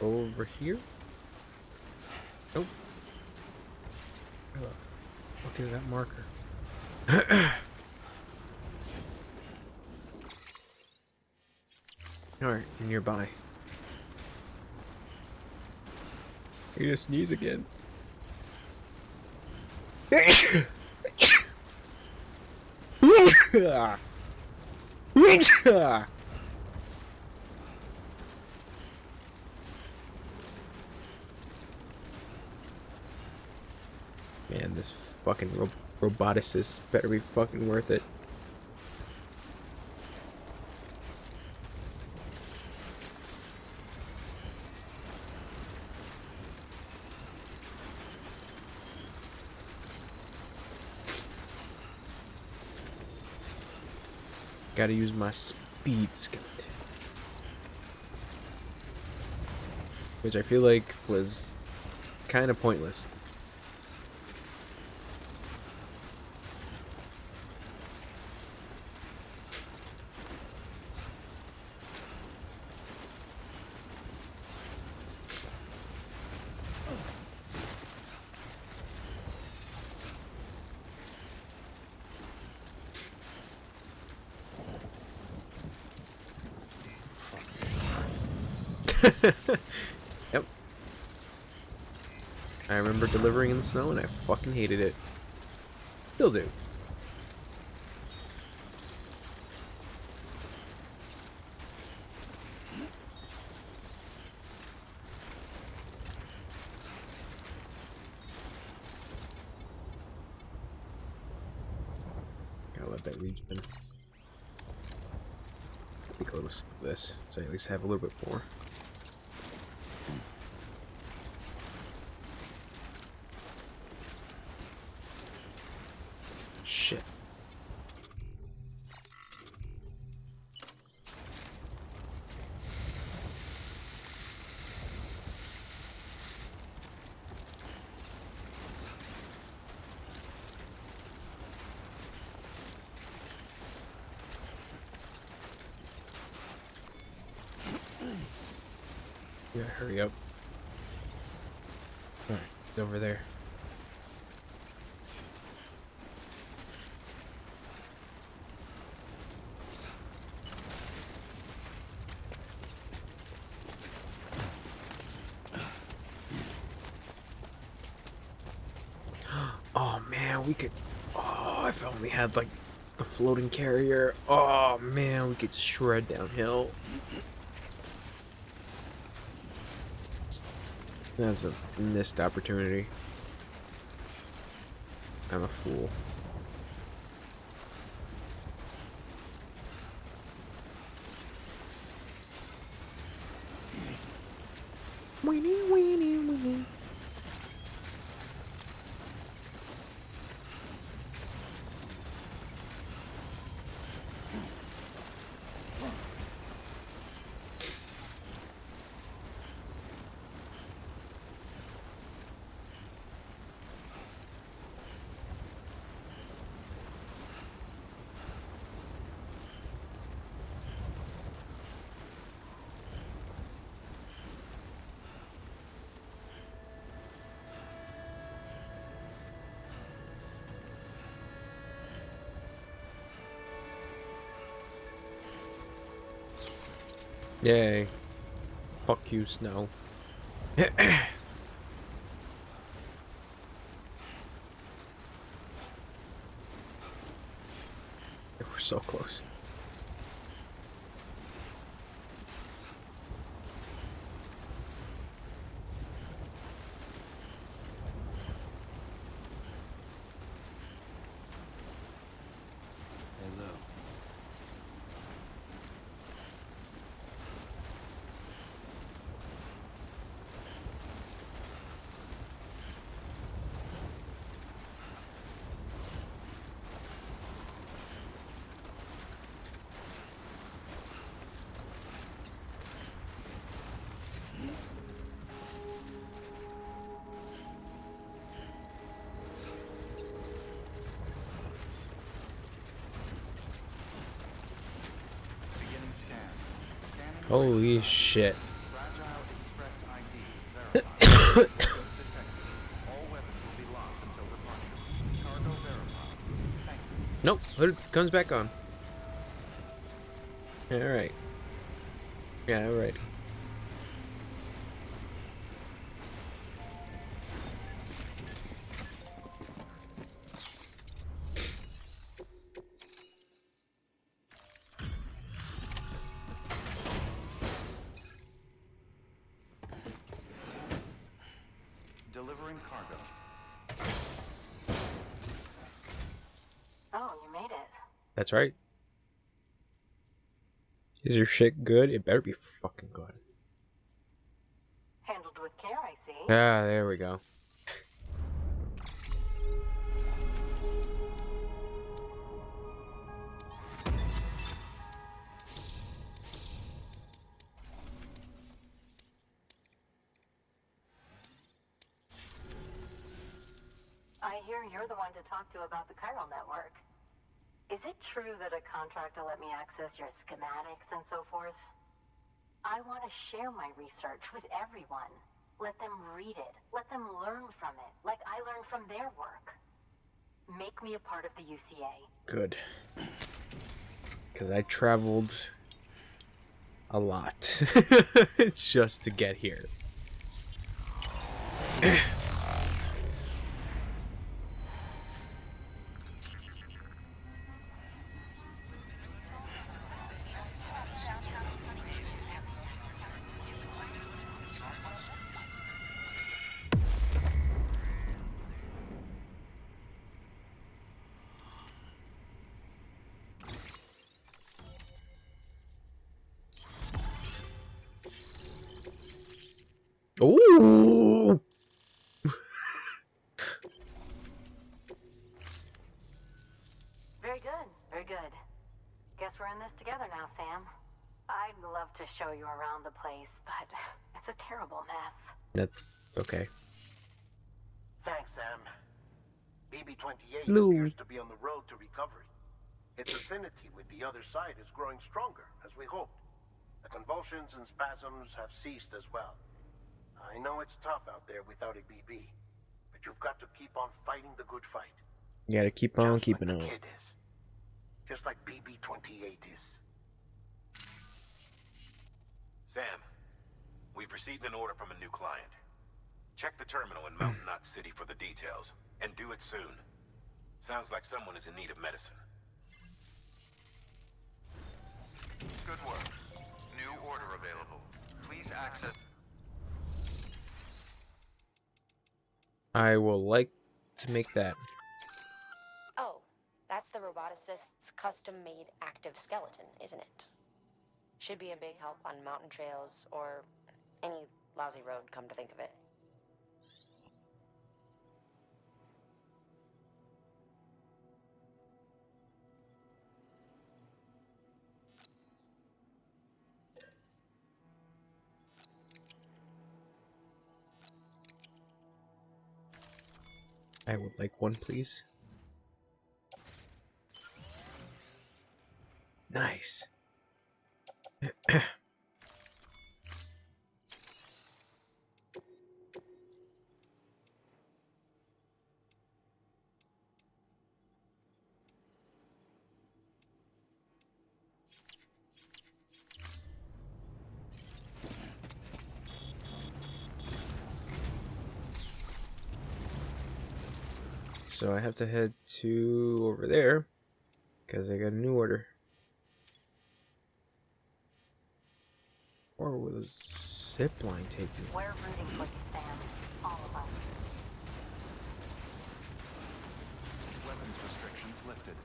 Over here? Nope. What is that marker? Alright, nearby. You're gonna sneeze again. Man, this fucking roboticist better be fucking worth it. Gotta use my speed skeleton. Which I feel like was kind of pointless. Yep. I remember delivering in the snow and I fucking hated it. Still do. Gotta let that regen. Take a little sip of this, so I at least have a little bit more. Shit. Yeah, hurry up. Alright, it's over there. Oh man, we could. Oh if I only had like the floating carrier. Oh man, we could shred downhill. That's a missed opportunity. I'm a fool. Weenie, weenie, weenie. Yay. Fuck you, snow. We're so close. Hello. Beginning scan. Scanning Holy bridges. shit. Fragile Express ID verified. Weapons detected. All weapons will be locked until departure. Cargo verified. Thank you. Nope, hood comes back on. Alright. Yeah, alright. Delivering cargo. Oh, you made it. That's right. Is your shit good? It better be fucking good. Handled with care, I see. Ah, there we go. I hear you're the one to talk to about the chiral network. Is it true that a contractor let me access your schematics and so forth? I want to share my research with everyone. Let them read it. Let them learn from it, like I learned from their work. Make me a part of the UCA. Good. Because I traveled a lot just to get here. Ooh! Very good, very good. Guess we're in this together now, Sam. I'd love to show you around the place, but it's a terrible mess. That's okay. Thanks, Sam. BB-28 Lou. appears to be on the road to recovery. Its affinity with the other side is growing stronger, as we hoped. The convulsions and spasms have ceased as well. I know it's tough out there without a BB, but you've got to keep on fighting the good fight. You gotta keep on Just keeping like on. the kid is. Just like BB-28 is. Sam, we've received an order from a new client. Check the terminal in Mountain Knot City for the details, and do it soon. Sounds like someone is in need of medicine. Good work. New order available. Please access... I will like to make that. Oh, that's the roboticist's custom-made active skeleton, isn't it? Should be a big help on mountain trails or any lousy road, come to think of it. I would like one, please. Nice. So I have to head to over there because I got a new order. Or will the zip line take me? We're rooting for you, Sam. All of us. Weapons restrictions lifted.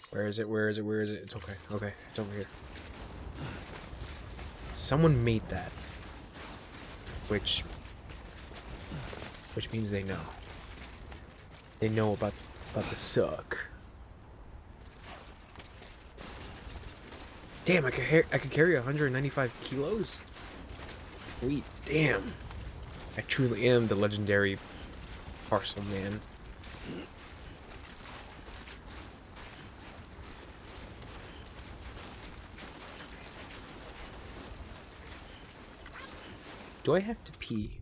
Where is it? Where is it? Where is it? It's okay. Okay, it's over here. Someone made that. Which means they know. They know about the suck. Damn, I could carry 195 kilos? Sweet, damn. I truly am the legendary parcel man. Do I have to pee?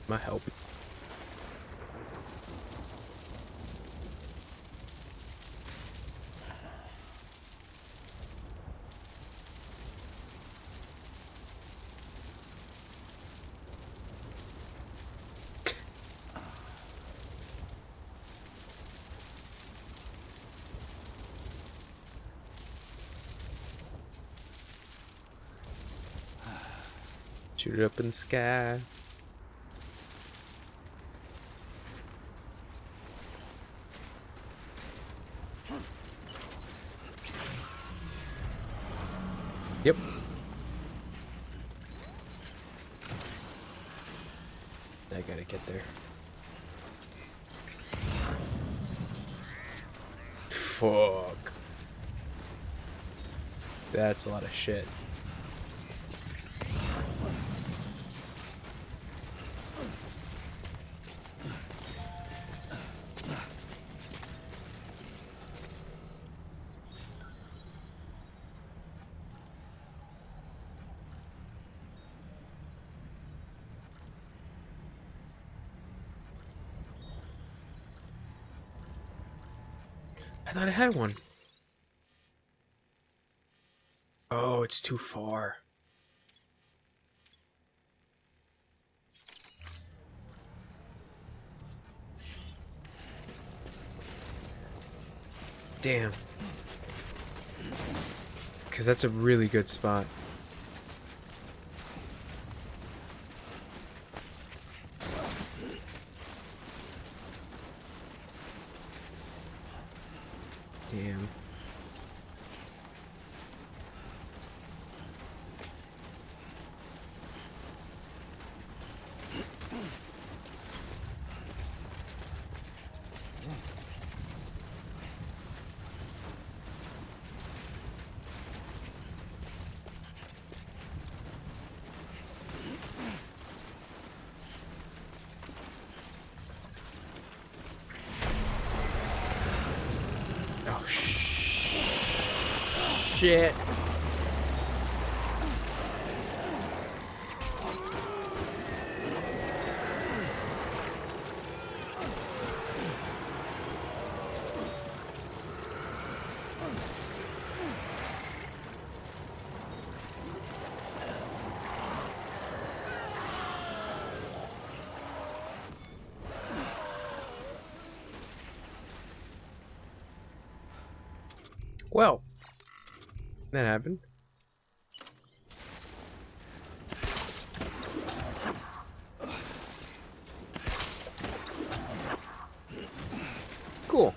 My help. Shoot it up in the sky. Yep. I gotta get there. Fuck. That's a lot of shit. I thought I had one. Oh, it's too far. Damn. Because that's a really good spot. Damn. shit. Well, that happened. Cool.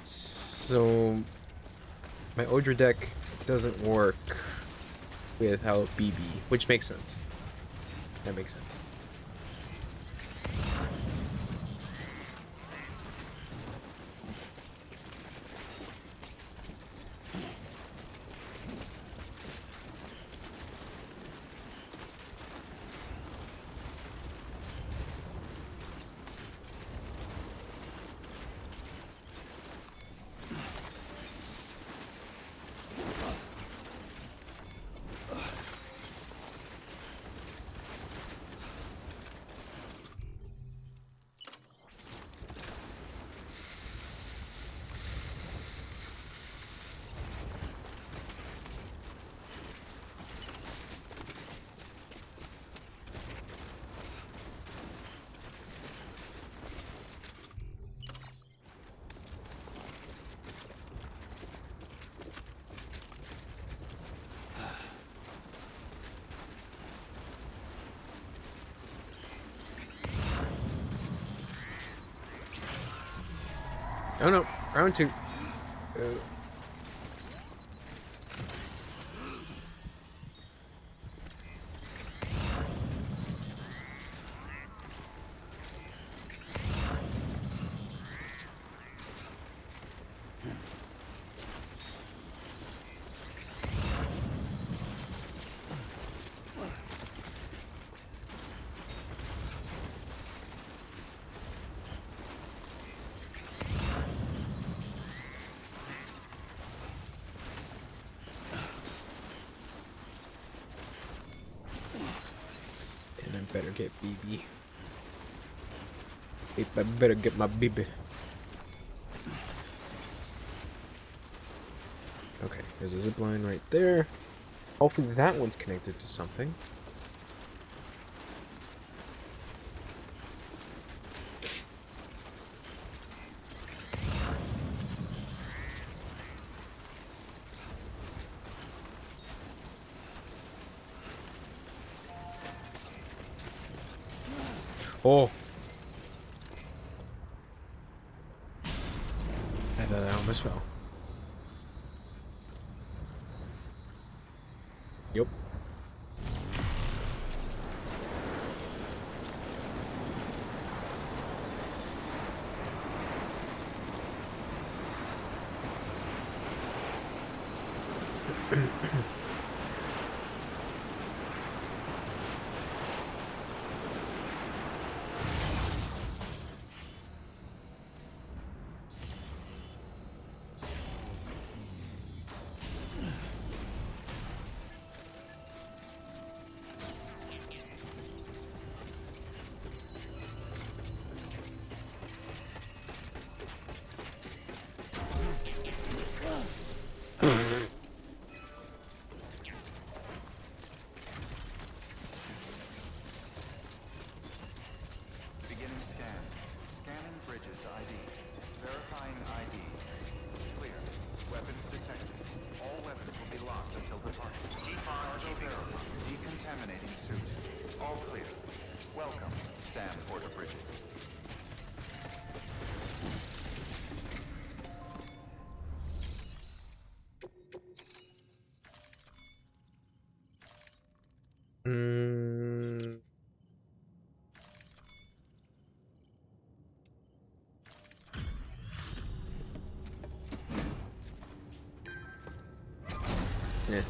So, my Odra deck doesn't work without BB, which makes sense. That makes sense. Oh no, round 2. And I better get BB. I better get my BB. Okay, there's a zip line right there. Hopefully that one's connected to something. Oh! I thought that almost fell. Yep. Beginning scan. Scanning bridges ID. Verifying ID. Clear. Weapons detected. All weapons will be locked until departure. Decontaminating suit. All clear. Welcome, Sam Porter Bridges. Yeah.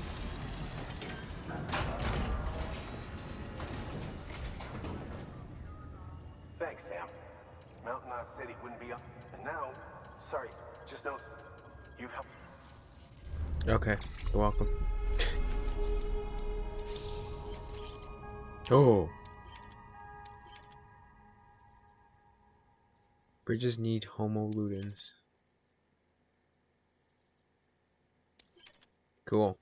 Thanks, Sam. Mountain Knot said he wouldn't be up. And now, sorry, just know you've helped. Okay, you're welcome. Oh. Bridges need homo ludens. Cool.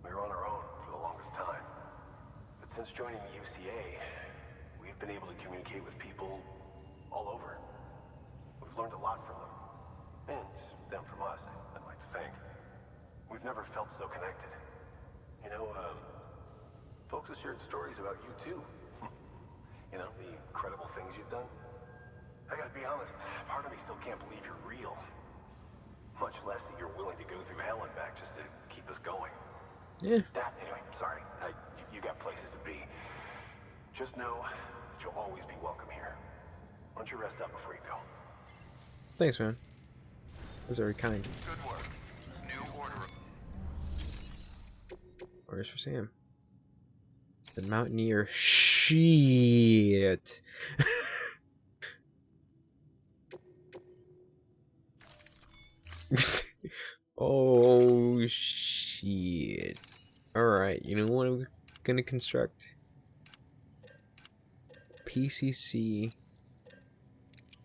We were on our own for the longest time. But since joining the UCA, we've been able to communicate with people all over. We've learned a lot from them. And them from us, I'd like to think. We've never felt so connected. You know, folks have shared stories about you too. You know, the incredible things you've done. I gotta be honest, part of me still can't believe you're real. Much less that you're willing to go through hell and back just to keep us going. Yeah. Anyway, sorry. You got places to be. Just know that you'll always be welcome here. Why don't you rest up before you go? Thanks, man. That's very kind. Good work. New order. Orders for Sam. The Mountaineer. Shit. Oh shit. Alright, you know what I'm gonna construct? PCC.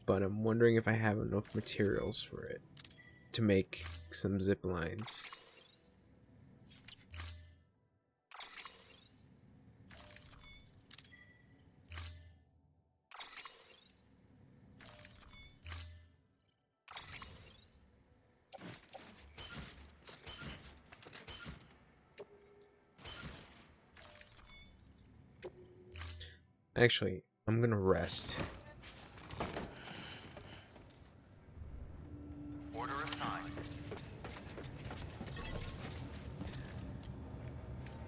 But I'm wondering if I have enough materials for it to make some zip lines. Actually, I'm gonna rest. Order assigned.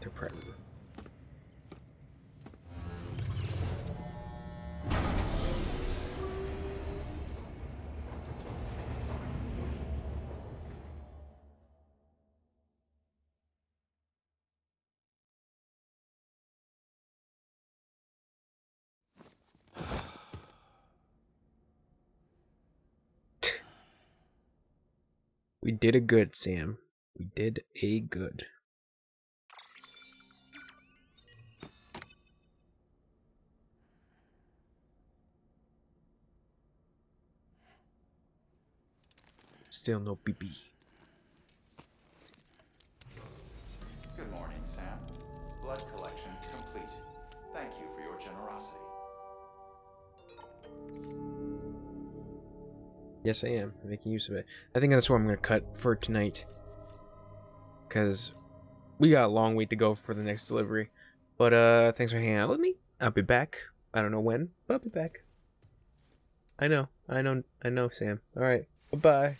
To Predator. We did a good, Sam. We did a good. Still no BB. Good morning, Sam. Blood collection complete. Thank you for your generosity. Yes, I am making use of it. I think that's what I'm gonna cut for tonight, because we got a long wait to go for the next delivery. But thanks for hanging out with me. I'll be back. I don't know when, but I'll be back. I know, Sam. All right, bye bye.